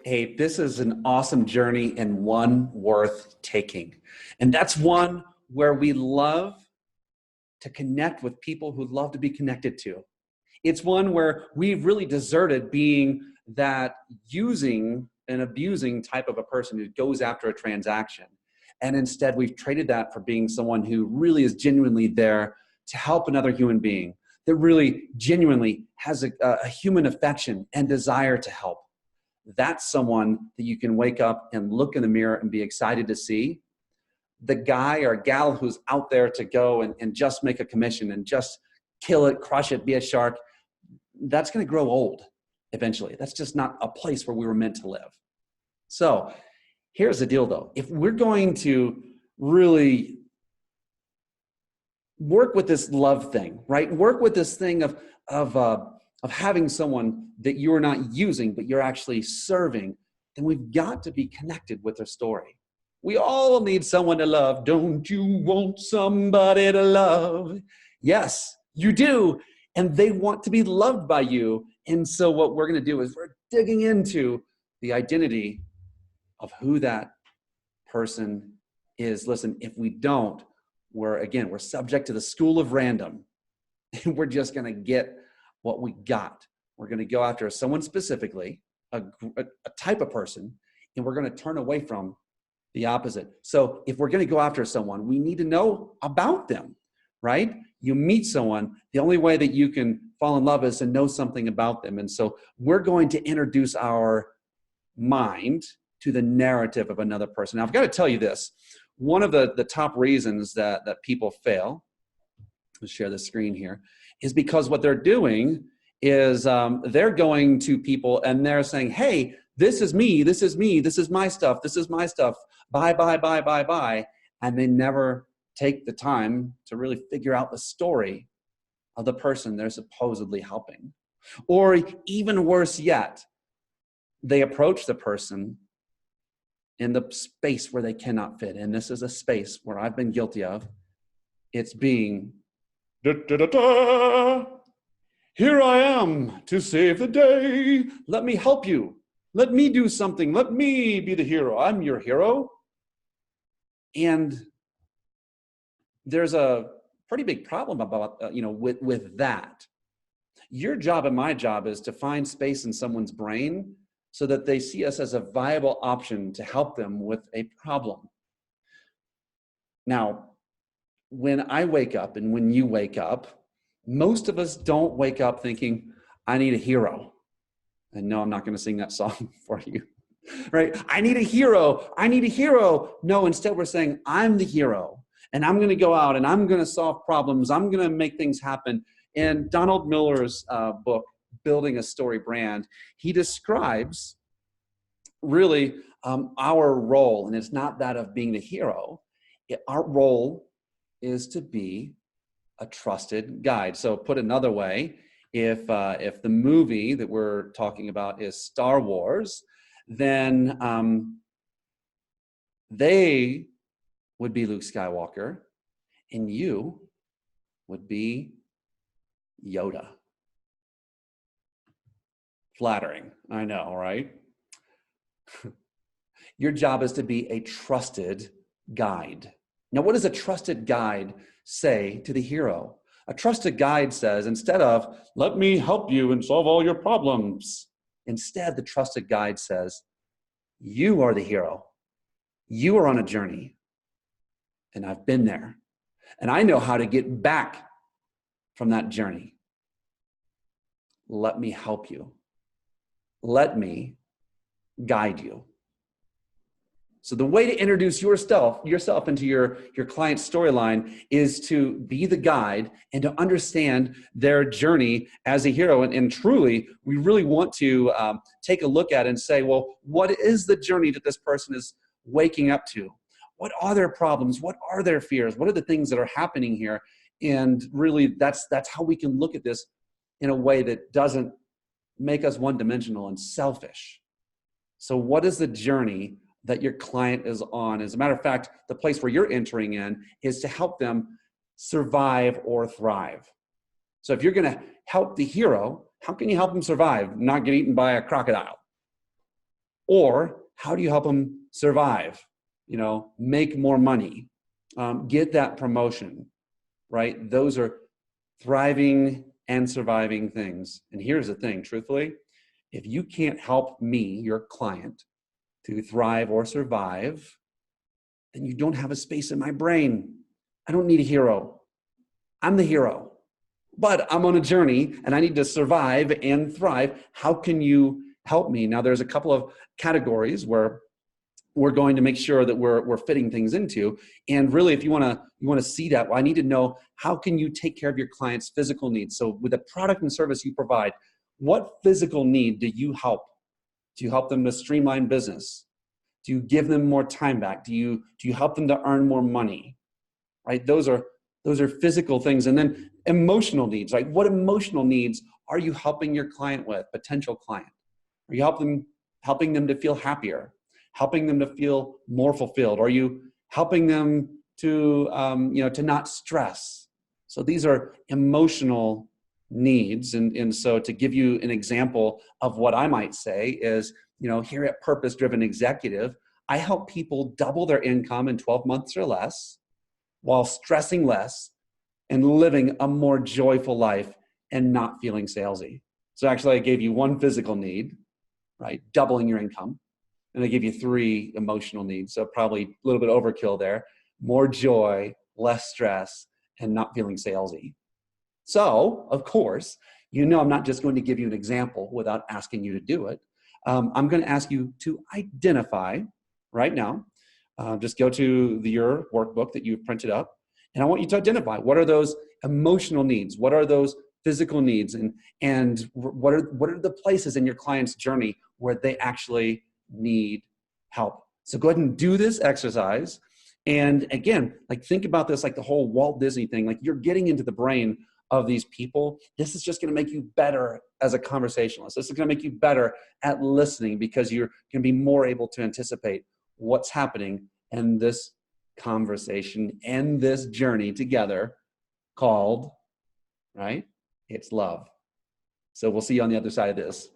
Hey, this is an awesome journey and one worth taking. And that's one where we love to connect with people who love to be connected to. It's one where we've really deserted being that using and abusing type of a person who goes after a transaction. And instead, we've traded that for being someone who really is genuinely there to help another human being, that really genuinely has a human affection and desire to help. That's someone that you can wake up and look in the mirror and be excited to see. The guy or gal who's out there to go and just make a commission and just kill it, crush it, be a shark, that's going to grow old eventually. That's just not a place where we were meant to live. So here's the deal though. If we're going to really work with this love thing, right? Work with this thing of having someone that you're not using, but you're actually serving, then we've got to be connected with their story. We all need someone to love. Don't you want somebody to love? Yes, you do. And they want to be loved by you. And so what we're going to do is we're digging into the identity of who that person is. Listen, if we don't, we're subject to the school of random. And we're just going to get what we got. We're going to go after someone specifically, a type of person, and we're going to turn away from the opposite. So if we're going to go after someone, we need to know about them, right? You meet someone, the only way that you can fall in love is to know something about them. And so we're going to introduce our mind to the narrative of another person. Now, I've got to tell you this. One of the top reasons that people fail, let's share the screen here, is because what they're doing is they're going to people and they're saying, hey, this is me, this is me, this is my stuff, this is my stuff, buy, buy, buy, buy, buy. And they never take the time to really figure out the story of the person they're supposedly helping. Or even worse yet, they approach the person in the space where they cannot fit. And this is a space where I've been guilty of. It's being, da, da, da, da. Here I am to save the day. Let me help you. Let me do something. Let me be the hero. I'm your hero. And there's a pretty big problem about, with that. Your job and my job is to find space in someone's brain so that they see us as a viable option to help them with a problem. Now, when I wake up and when you wake up, most of us don't wake up thinking, I need a hero. And no, I'm not going to sing that song for you, right? I need a hero. I need a hero. No, instead we're saying, I'm the hero. And I'm going to go out and I'm going to solve problems. I'm going to make things happen. In Donald Miller's book, Building a Story Brand, he describes really our role, and it's not that of being the hero. Our role is to be a trusted guide. So put another way, if the movie that we're talking about is Star Wars, then they would be Luke Skywalker, and you would be Yoda. Flattering, I know, right? Your job is to be a trusted guide. Now, what does a trusted guide say to the hero? A trusted guide says, instead of, let me help you and solve all your problems, instead, the trusted guide says, you are the hero. You are on a journey, and I've been there, and I know how to get back from that journey. Let me help you. Let me guide you. So the way to introduce yourself into your client's storyline is to be the guide and to understand their journey as a hero. And truly, we really want to take a look at it and say, well, what is the journey that this person is waking up to? What are their problems? What are their fears? What are the things that are happening here? And really, that's how we can look at this in a way that doesn't make us one-dimensional and selfish. So what is the journey that your client is on? As a matter of fact, the place where you're entering in is to help them survive or thrive. So if you're going to help the hero, how can you help them survive, not get eaten by a crocodile? Or how do you help them survive, make more money, get that promotion, right? Those are thriving and surviving things. And here's the thing, truthfully, if you can't help me, your client, to thrive or survive, then you don't have a space in my brain. I don't need a hero. I'm the hero. But I'm on a journey and I need to survive and thrive. How can you help me? Now, there's a couple of categories where we're going to make sure that we're fitting things into. And really, if you want to see that, well, I need to know, how can you take care of your clients' physical needs? So with the product and service you provide, what physical need do you help? Do you help them to streamline business? Do you give them more time back? Do you help them to earn more money? Right? Those are physical things. And then emotional needs, right? What emotional needs are you helping your client with, potential client? Are you helping them to feel happier, helping them to feel more fulfilled? Are you helping them to to not stress? So these are emotional needs. And so to give you an example of what I might say is, here at Purpose Driven Executive, I help people double their income in 12 months or less while stressing less and living a more joyful life and not feeling salesy. So actually, I gave you one physical need, right? Doubling your income. And I gave you 3 emotional needs. So probably a little bit overkill there. More joy, less stress, and not feeling salesy. So, of course, I'm not just going to give you an example without asking you to do it. I'm going to ask you to identify right now. Just go to your workbook that you've printed up, and I want you to identify, what are those emotional needs? What are those physical needs? And what are the places in your client's journey where they actually need help? So go ahead and do this exercise. And again, think about this like the whole Walt Disney thing. Like, you're getting into the brain of these people. This is just going to make you better as a conversationalist. This is going to make you better at listening, because you're going to be more able to anticipate what's happening in this conversation and this journey together called, right? It's love. So we'll see you on the other side of this.